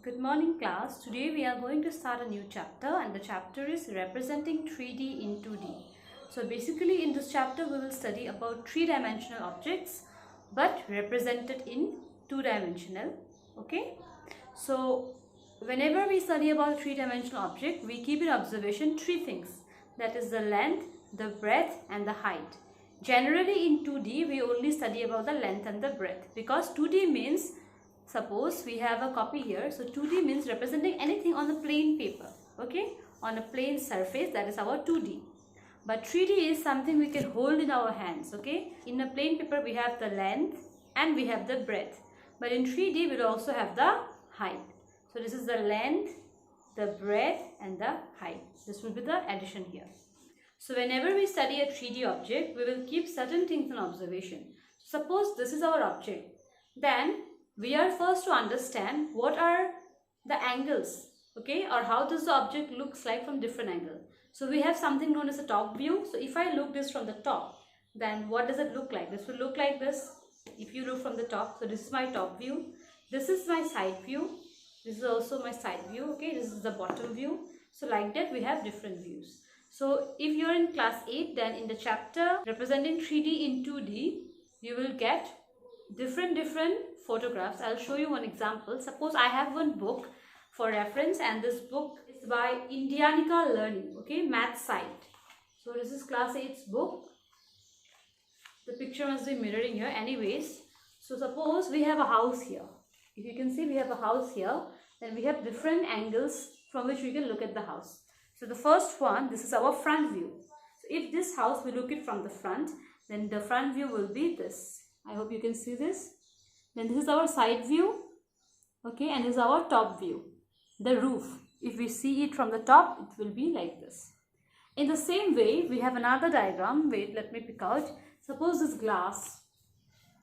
Good morning class. Today we are going to start a new chapter and the chapter is representing 3D in 2D. So basically in this chapter we will study about three-dimensional objects but represented in two-dimensional. Okay. So whenever we study about a three-dimensional object, we keep in observation three things. That is the length, the breadth and the height. Generally in 2D we only study about the length and the breadth because 2D means, suppose we have a copy here, so 2D means representing anything on a plain paper, okay, on a plain surface, that is our 2D. But 3D is something we can hold in our hands, okay. In a plain paper we have the length and we have the breadth, but in 3D we will also have the height. So this is the length, the breadth and the height. This will be the addition here. So whenever we study a 3D object, we will keep certain things in observation. Suppose this is our object, then we are first to understand what are the angles, okay, or how does the object looks like from different angle. So we have something known as a top view. So if I look this from the top, then what does it look like? This will look like this if you look from the top. So this is my top view, this is my side view, this is also my side view, okay, this is the bottom view. So like that we have different views. So if you're in class 8, then in the chapter representing 3D in 2D, you will get different photographs. I'll show you one example. Suppose I have one book for reference and this book is by Indianica Learning, okay, math site. So this is class 8's book. The picture must be mirroring here anyways. So suppose we have a house here. If you can see, we have a house here, then we have different angles from which we can look at the house. So the first one, this is our front view. So if this house we look it from the front, then the front view will be this. I hope you can see this. Then this is our side view, okay, and this is our top view, the roof. If we see it from the top, it will be like this. In the same way, we have another diagram. Wait, let me pick out. Suppose this glass,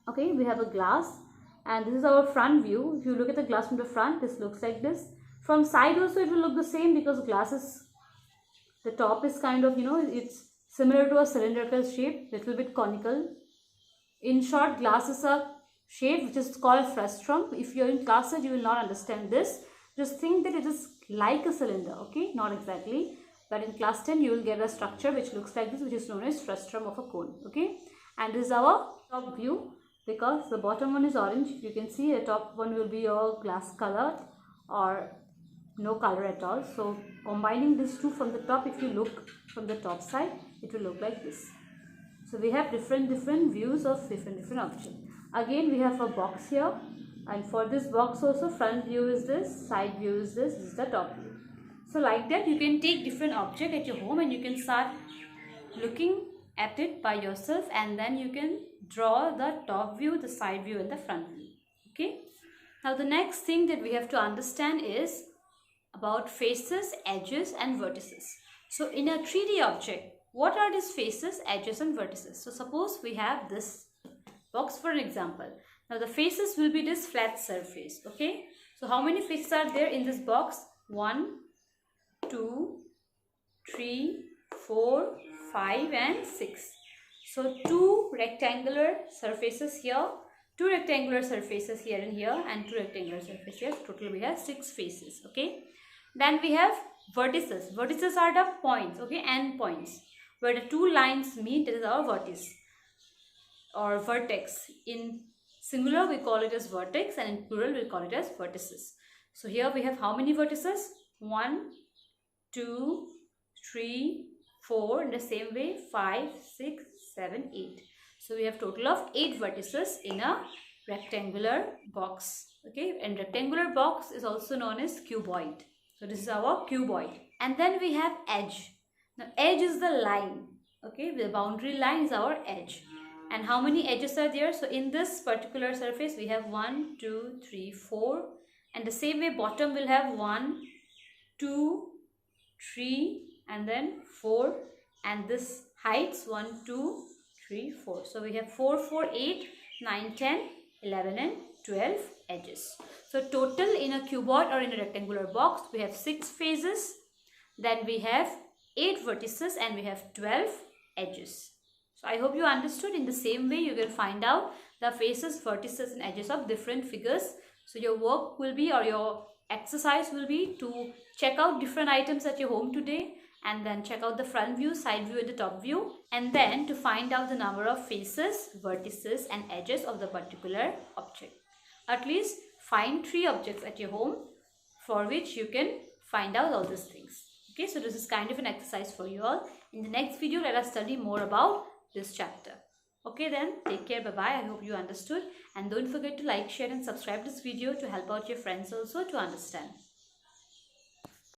okay, we have a glass and this is our front view. If you look at the glass from the front, this looks like this. From side also it will look the same because glass is, the top is kind of, it's similar to a cylindrical shape, little bit conical. In short, glass is a shape which is called frustum. If you're in class 8, you will not understand this. Just think that it is like a cylinder, okay, not exactly. But in class 10, you will get a structure which looks like this, which is known as frustum of a cone, okay. And this is our top view because the bottom one is orange. You can see the top one will be your glass colored or no color at all. So combining these two from the top, if you look from the top side, it will look like this. So we have different views of different objects. Again we have a box here, and for this box also front view is this, side view is this is the top view. So like that you can take different object at your home and you can start looking at it by yourself, and then you can draw the top view, the side view and the front view, okay. Now the next thing that we have to understand is about faces, edges and vertices. So in a 3D object, what are these faces, edges and vertices? So suppose we have this box for an example. Now the faces will be this flat surface, okay. So how many faces are there in this box? 1, 2, 3, 4, 5 and 6. So 2 rectangular surfaces here, 2 rectangular surfaces here and here, and 2 rectangular surfaces here. Total we have 6 faces, okay. Then we have vertices. Vertices are the points, okay, end points where the two lines meet. That is our vertex or vertex. In singular we call it as vertex and in plural we call it as vertices. So here we have how many vertices? 1, 2, 3, 4, in the same way 5, 6, 7, 8. So we have total of 8 vertices in a rectangular box, okay, and rectangular box is also known as cuboid. So this is our cuboid. And then we have edge. Now edge is the line, okay, the boundary line is our edge. And how many edges are there? So in this particular surface we have 1, 2, 3, 4, and the same way bottom will have 1, 2, 3 and then 4, and this heights 1, 2, 3, 4. So we have 4, 4, 8, 9, 10, 11 and 12 edges. So total in a cuboid or in a rectangular box we have 6 faces, then we have 8 vertices and we have 12 edges. So I hope you understood. In the same way you will find out the faces, vertices and edges of different figures. So your work will be, or your exercise will be to check out different items at your home today, and then check out the front view, side view and the top view, and then to find out the number of faces, vertices and edges of the particular object. At least find 3 objects at your home for which you can find out all these things. Okay, so this is kind of an exercise for you all. In the next video, let us study more about this chapter. Okay then, take care, bye-bye. I hope you understood, and don't forget to like, share and subscribe this video to help out your friends also to understand.